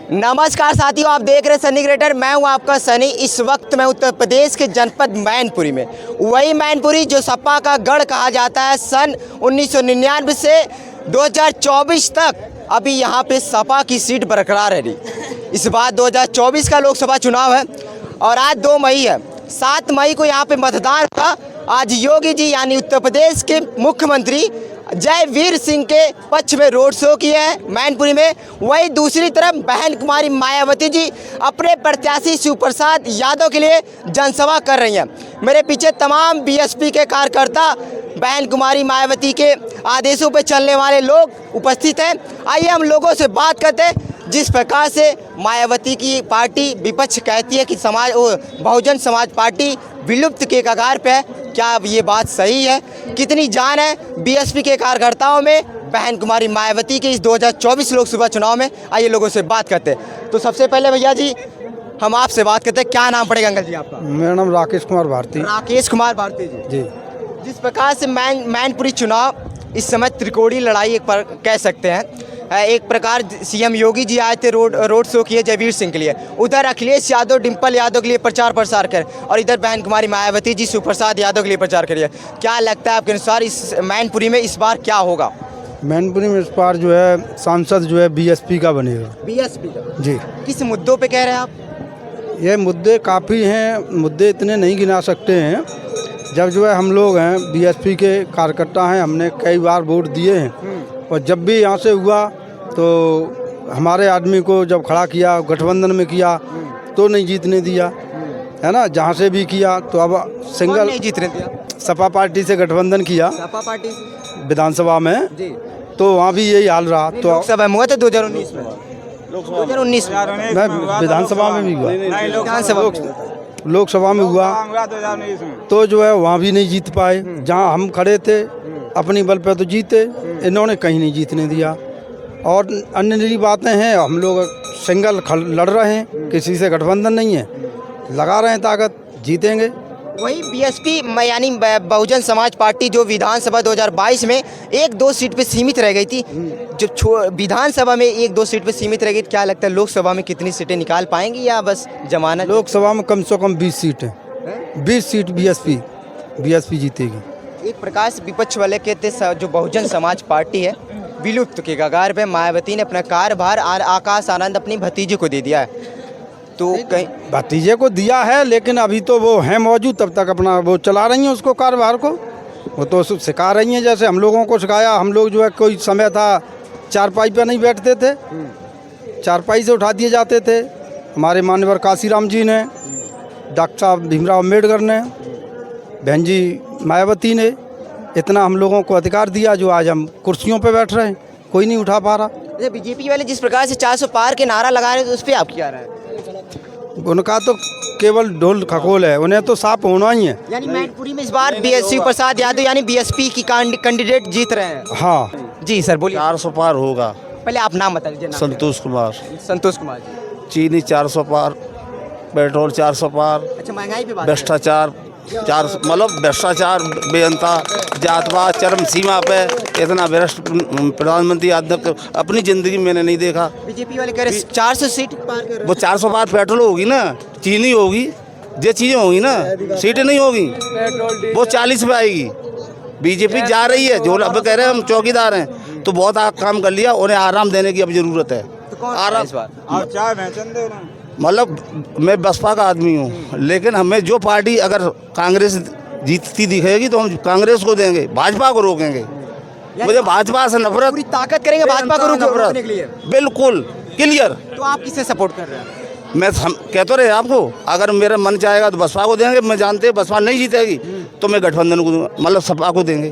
नमस्कार साथियों, आप देख रहे हैं सनी क्रिएटर। मैं हूं आपका सनी। इस वक्त मैं उत्तर प्रदेश के जनपद मैनपुरी में, वही मैनपुरी जो सपा का गढ़ कहा जाता है। सन 1999 से 2024 तक अभी यहां पे सपा की सीट बरकरार है। इस बार 2024 का लोकसभा चुनाव है और आज 2 मई है। 7 मई को यहाँ पे मतदान था। आज योगी जी यानी उत्तर प्रदेश के मुख्यमंत्री जयवीर सिंह के पक्ष में रोड शो किए हैं मैनपुरी में। वही दूसरी तरफ बहन कुमारी मायावती जी अपने प्रत्याशी शिव प्रसाद यादव के लिए जनसभा कर रही हैं। मेरे पीछे तमाम बीएसपी के कार्यकर्ता बहन कुमारी मायावती के आदेशों पर चलने वाले लोग उपस्थित हैं। आइए हम लोगों से बात करते हैं। जिस प्रकार से मायावती की पार्टी विपक्ष कहती है कि बहुजन समाज पार्टी विलुप्त के कगार पे है, क्या ये बात सही है? कितनी जान है बीएसपी के कार्यकर्ताओं में बहन कुमारी मायावती के इस 2024 लोकसभा चुनाव में? आइए लोगों से बात करते हैं। तो सबसे पहले भैया जी हम आपसे बात करते हैं, क्या नाम पड़ेगा अंकल जी आपका? मेरा नाम राकेश कुमार भारती। राकेश कुमार भारती जी। जिस प्रकार से मैनपुरी चुनाव इस समय त्रिकोणीय लड़ाई एक पर कह सकते हैं। एक प्रकार सीएम योगी जी आए थे, रोड शो किए जयवीर सिंह के लिए। उधर अखिलेश यादव डिम्पल यादव के लिए प्रचार प्रसार कर, और इधर बहन कुमारी मायावती जी शिव प्रसाद यादव के लिए प्रचार करिए। क्या लगता है आपके अनुसार इस मैनपुरी में इस बार क्या होगा? मैनपुरी में इस बार जो है सांसद जो है बीएसपी का बनेगा। बीएसपी का जी। किस मुद्दों पे कह रहे हैं आप? ये मुद्दे काफ़ी हैं, मुद्दे इतने नहीं गिना सकते हैं। जब जो है हम लोग हैं बीएसपी के कार्यकर्ता हैं, हमने कई बार वोट दिए हैं और जब भी यहाँ से हुआ तो हमारे आदमी को जब खड़ा किया, गठबंधन में किया तो नहीं जीतने दिया, है ना। जहाँ से भी किया तो अब सिंगल नहीं जीतने दिया। सपा पार्टी से गठबंधन किया सपा पार्टी विधानसभा में जी, तो वहाँ भी यही हाल रहा। तो लोकसभा में हुआ था 2019 में, 2019 मैं विधानसभा में भी हुआ, लोकसभा में हुआ तो जो है वहाँ भी नहीं जीत पाए। जहाँ हम खड़े थे अपनी बल पे तो जीते, इन्होंने कहीं नहीं जीतने दिया। और अन्य नई बातें हैं, हम लोग सिंगल लड़ रहे हैं, किसी से गठबंधन नहीं है, लगा रहे हैं ताकत, जीतेंगे। वही बीएसपी यानी बहुजन समाज पार्टी जो विधानसभा 2022 में 1-2 सीट पे सीमित रह गई थी, जो विधानसभा में 1-2 सीट पे सीमित रह गई, क्या लगता है लोकसभा में कितनी सीटें निकाल पाएंगी या बस जमानत? लोकसभा में कम से कम 20 सीटें, 20 सीट बीएसपी जीतेगी। एक प्रकार से विपक्ष वाले कहते जो बहुजन समाज पार्टी है विलुप्त के कगार पे, मायावती ने अपना कार्यभार आकाश आनंद अपनी भतीजे को दे दिया है। तो कहीं भतीजे को दिया है, लेकिन अभी तो वो है मौजूद, तब तक अपना वो चला रही हैं उसको, कार्यभार को वो तो सिखा रही हैं। जैसे हम लोगों को सिखाया, हम लोग जो है कोई समय था चारपाई पे नहीं बैठते थे, चारपाई से उठा दिए जाते थे। हमारे मान्यवर काशीराम जी ने, डॉक्टर साहब भीमराव अम्बेडकर ने, बहन जी मायावती ने इतना हम लोगों को अधिकार दिया जो आज हम कुर्सियों पे बैठ रहे हैं, कोई नहीं उठा पा रहा। बीजेपी वाले जिस प्रकार से 400 पार के नारा लगा रहे हैं, तो उस पर आप क्या रहा है? उनका तो केवल ढोल खखोल है, उन्हें तो साफ होना ही है। यानी मैनपुरी में इस बार शिव प्रसाद यादव यानी बीएसपी की कैंडिडेट जीत रहे हैं। हाँ जी सर बोलिए। 400 पार होगा। पहले आप नाम बता दीजिए। संतोष कुमार। संतोष कुमार जी। चीनी 400 पार, पेट्रोल 400 पार। अच्छा, महंगाई पे बात, भ्रष्टाचार 400, मतलब भ्रष्टाचार बेअंता, जातवाद चरम सीमा पे, इतना भ्रष्ट प्रधानमंत्री अपनी ज़िंदगी मैंने नहीं देखा। बीजेपी वाले कह रहे 400 सीट पार कर रहे हैं। वो 400 पार पेट्रोल होगी ना, चीनी होगी, ये चीज़ें होगी ना, सीटें नहीं होगी, वो 40 पे आएगी। बीजेपी जा रही है, जो अब कह रहे हैं हम चौकीदार हैं, तो बहुत काम कर लिया, उन्हें आराम देने की अब ज़रूरत है। आराम मतलब मैं बसपा का आदमी हूँ, लेकिन हमें जो पार्टी अगर कांग्रेस जीतती दिखेगी तो हम कांग्रेस को देंगे, भाजपा को रोकेंगे। मुझे भाजपा से नफरत, पूरी ताकत करेंगे भाजपा को रोकने के लिए। बिल्कुल क्लियर। तो आप किसे सपोर्ट कर रहे हैं? मैं कह तो रहे आपको, अगर मेरा मन चाहेगा तो बसपा को देंगे, मैं जानते बसपा नहीं जीतेगी तो मैं गठबंधन को दूंगा, मतलब सपा को देंगे,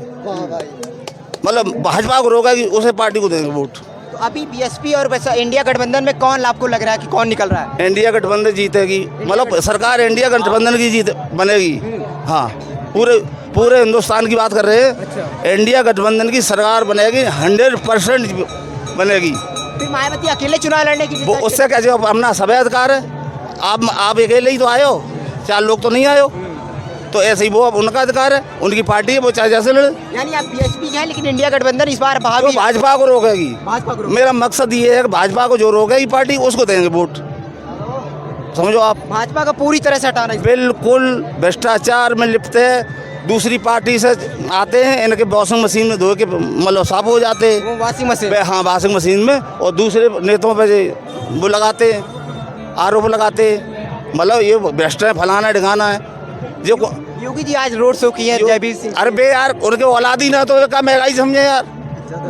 मतलब भाजपा को रोकेगी उसे पार्टी को देंगे वोट। तो अभी बीएसपी और इंडिया गठबंधन में कौन आपको लग रहा है कि कौन निकल रहा है? इंडिया गठबंधन जीतेगी, मतलब सरकार इंडिया गठबंधन की बनेगी। हाँ, पूरे हिंदुस्तान की बात कर रहे हैं। अच्छा। इंडिया गठबंधन की सरकार बनेगी, 100% बनेगी। फिर मायावती अकेले चुनाव लड़ने की, वो उससे कैसे, अपना सभी अधिकार है। आप अकेले ही तो आए हो, 4 लोग तो नहीं आए हो। तो ऐसे ही वो अब उनका अधिकार है, उनकी पार्टी है, वो चाहे जैसे लड़े। यानी आप बीएसपी के हैं लेकिन इंडिया गठबंधन इस बार जो भाभी भाजपा को रोकेगी, भाजपा को मेरा मकसद ये है कि भाजपा को जो रोकेगी पार्टी उसको देंगे वोट, समझो आप। भाजपा का पूरी तरह से हटाना है। बिल्कुल भ्रष्टाचार में लिप्त है, दूसरी पार्टी से आते हैं, इनके वॉशिंग मशीन में धो के मतलब साफ हो जाते हैं। वो वाशिंग मशीन हाँ, वॉशिंग मशीन में, और दूसरे नेताओं पे वो लगाते हैं, आरोप लगाते हैं, मतलब ये भ्रष्ट है, फलाना ढिकाना है। जो योगी जी आज रोड शो किए हैं जयवीर सिंह। अरे बे यार, उनके औलाद ही ना तो क्या महंगाई समझे यार,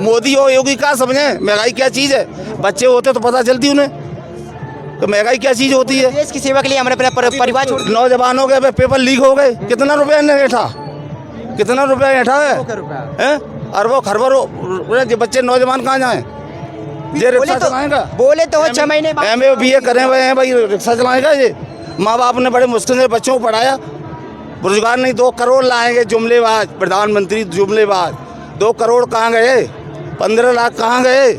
मोदी और योगी क्या समझे महंगाई क्या चीज़ है। बच्चे होते तो पता चलती उन्हें तो महंगाई क्या चीज़ होती है। देश की सेवा के लिए हमने अपना परिवार छोड़ दिया। नौजवानों के पेपर लीक हो गए, कितना रुपया ने ऐठा, कितना रुपया ऐठा है, अरबों खरबों जो बच्चे नौजवान कहाँ जाएं, ये रिक्शा चलाएगा। बोले तो 6 महीने बाद MA BA करे हुए हैं भाई, रिक्शा चलाएगा ये। माँ बाप ने बड़े मुश्किल से बच्चों को पढ़ाया, रोजगार नहीं, 2 करोड़ लाएंगे जुमलेबाज, प्रधानमंत्री जुमलेबाज। 2 करोड़ कहाँ गए, 15 लाख कहाँ गए।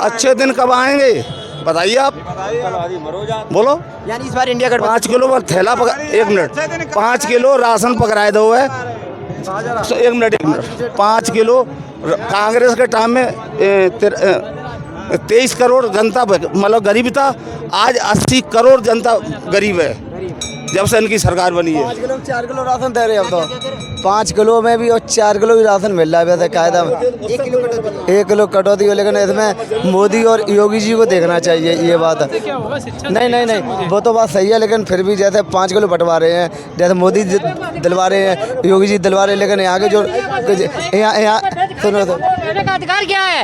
अच्छे दिन कब आएंगे बताइए आप, बोलो। यानी इस बार इंडिया गठबंधन 5 किलो पर थैला पकड़, 1 मिनट, 5 किलो राशन पकड़ाए दो है, 1 मिनट 5 किलो कांग्रेस के टाइम में 23 करोड़ जनता मतलब गरीब था, आज 80 करोड़ जनता गरीब है जब से इनकी सरकार बनी है। 5 किलो 4 किलो राशन दे रहे हैं अब तो, 5 किलो में भी और 4 किलो भी राशन मिल रहा है वैसे कायदा में। 1 किलो कटौती हो, लेकिन इसमें मोदी और योगी जी को देखना चाहिए ये बात। नहीं वो तो बात सही है, लेकिन फिर भी जैसे 5 किलो बंटवा रहे हैं, जैसे मोदी दिलवा रहे हैं, योगी जी दिलवा रहे हैं, लेकिन यहाँ के जो यहाँ सुनो तो रहने का अधिकार क्या है?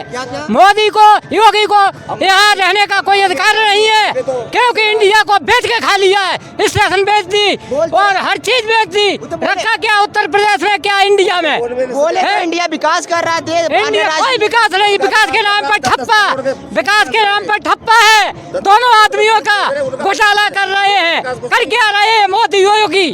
मोदी को योगी को यहाँ रहने का कोई अधिकार नहीं है, क्योंकि इंडिया को बेच के खा लिया है। स्टेशन बेच दी और हर चीज बेच दी, रखा क्या उत्तर प्रदेश में, क्या इंडिया में। बोले तो इंडिया विकास कर रहा है, देश इंडिया कोई विकास नहीं, विकास के नाम पर ठप्पा, विकास के नाम पर ठप्पा है। दोनों आदमियों का घोटाला कर रहे हैं, कर क्या रहे हैं मोदी योगी,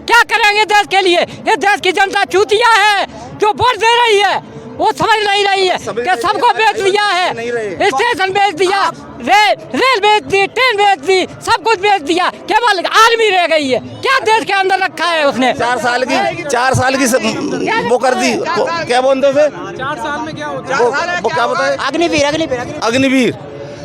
क्या करेंगे देश के लिए। ये देश की जनता चूतिया है जो वोट दे रही है, वो समझ नहीं रही है कि सबको बेच दिया है, स्टेशन बेच दिया, रेल बेच दी, ट्रेन बेच दी, सब कुछ बेच दिया, केवल आर्मी रह गई है। क्या देश के अंदर रखा है उसने? 4 साल की वो कर दी, क्या बोलते थे 4 साल में क्या होता है? वो क्या बताए, अग्निवीर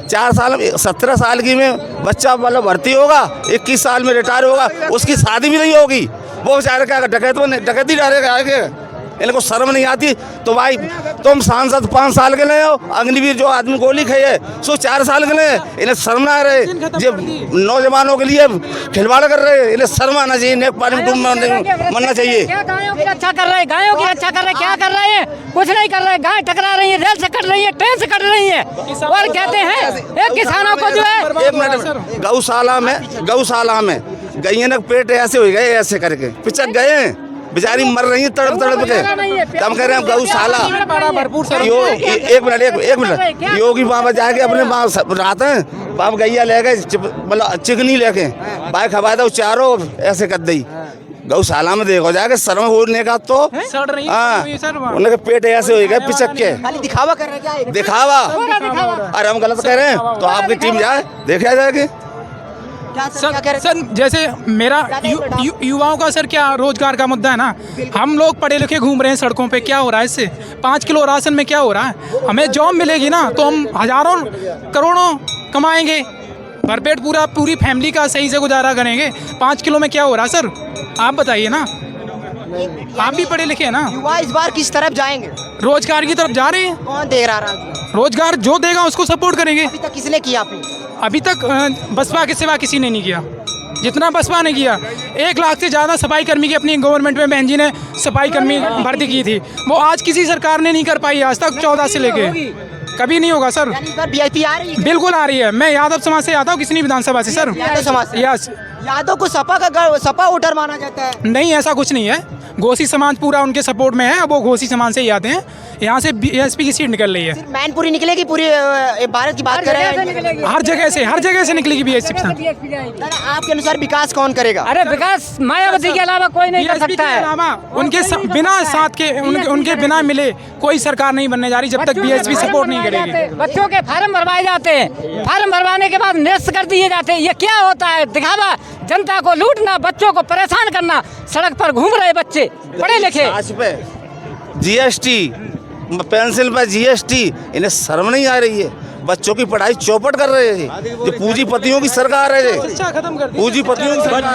4 साल में 17 साल की में बच्चा मतलब भर्ती होगा, 21 साल में रिटायर होगा, उसकी शादी भी नहीं होगी। वो बेचारे क्या डकैती डालेगा आगे, इनको शर्म नहीं आती। तो भाई तुम सांसद 5 साल के लिए हो, अग्निवीर जो आदमी गोली खाई है सो 4 साल के लिए, इन्हें शर्म ना आ रहे, जो नौजवानों के लिए खिलवाड़ कर रहे हैं, इन्हें शर्म आना चाहिए, नेक पानी में मरना चाहिए। क्या गायों की रक्षा कर रहे हैं, गायों की रक्षा कर रहे हैं, क्या कर रहे हैं? कुछ नहीं कर रहे हैं। गाय टकरा रही है, रेल से कट रही है, ट्रेन से कट रही है, और कहते हैं एक किसानों को जो है। 1 मिनट, गौशाला में गैया ने पेट ऐसे हो गए, ऐसे करके पिचक गए, बेचारी मर रही है तड़प के। हम कह रहे हैं गौशाला, एक मिनट, योगी वहाँ जाके अपने रात है वहाँ गैया ले गए, मतलब चिकनी लेके भाई खबा दो चारों ऐसे कर दी। गौशाला में देखो जाके शर्म होने का तो हाँ, उनके पेट ऐसे हो गए पिचक के, दिखावा कर रहे हैं, क्या दिखावा। अरे हम गलत कह रहे हैं तो आपकी टीम जाए देखा जाएगी। सर जैसे मेरा युवाओं का सर क्या रोजगार का मुद्दा है ना, हम लोग पढ़े लिखे घूम रहे हैं सड़कों पे, क्या हो रहा है इससे? 5 किलो राशन में क्या हो रहा है? हमें जॉब मिलेगी ना तो हम हजारों करोड़ों कमाएंगे, भरपेट पूरी फैमिली का सही से गुजारा करेंगे। 5 किलो में क्या हो रहा है सर, आप बताइए ना, आप भी पढ़े लिखे हैं ना। युवा इस बार किस तरफ जाएंगे? रोजगार की तरफ जा रहे हैं। कौन दे रहा? रोजगार जो देगा उसको सपोर्ट करेंगे। अभी तक किसने किया? अभी तक बसपा के सिवा किसी ने नहीं किया, जितना बसपा ने किया। 1 लाख से ज़्यादा सफाई कर्मी की अपनी गवर्नमेंट में बहन जी ने सफाई कर्मी भर्ती की थी, वो आज किसी सरकार ने नहीं कर पाई आज तक। 14 से लेके कभी नहीं होगा सर। बीजेपी आ रही है? बिल्कुल आ रही है। मैं यादव समाज से आता हूँ, किसी विधानसभा से सर। यादव समाज से? यस। यादव को सपा वोटर माना जाता है। नहीं, ऐसा कुछ नहीं है। घोसी समाज पूरा उनके सपोर्ट में है, अब वो घोसी समाज से ही आते हैं। यहाँ से बीएसपी की सीट निकल रही है। मैनपुरी निकलेगी, पूरी भारत की बात कर रहे हैं। हर जगह से निकलेगी बीएसपी। दादा, आपके अनुसार विकास कौन करेगा? अरे विकास मायावती के अलावा कोई नहीं कर बीएसपी सकता के है। अलावा उनके बिना साथ के उनके बिना मिले कोई सरकार नहीं बनने जा रही जब तक बीएसपी सपोर्ट नहीं करेगी। बच्चों के फार्म भरवाए जाते हैं, फार्म भरवाने के बाद निरस्त कर दिए जाते हैं। ये क्या होता है? दिखावा, जनता को लूटना, बच्चों को परेशान करना। सड़क पर घूम रहे बच्चे पढ़े लिखे, आज पे जीएसटी, पेंसिल पे जीएसटी, इन्हें शर्म नहीं आ रही है। बच्चों की पढ़ाई चौपट कर रहे हैं। जो पूंजीपतियों की सरकार है, खत्म कर दी। पूंजीपतियों की सरकार।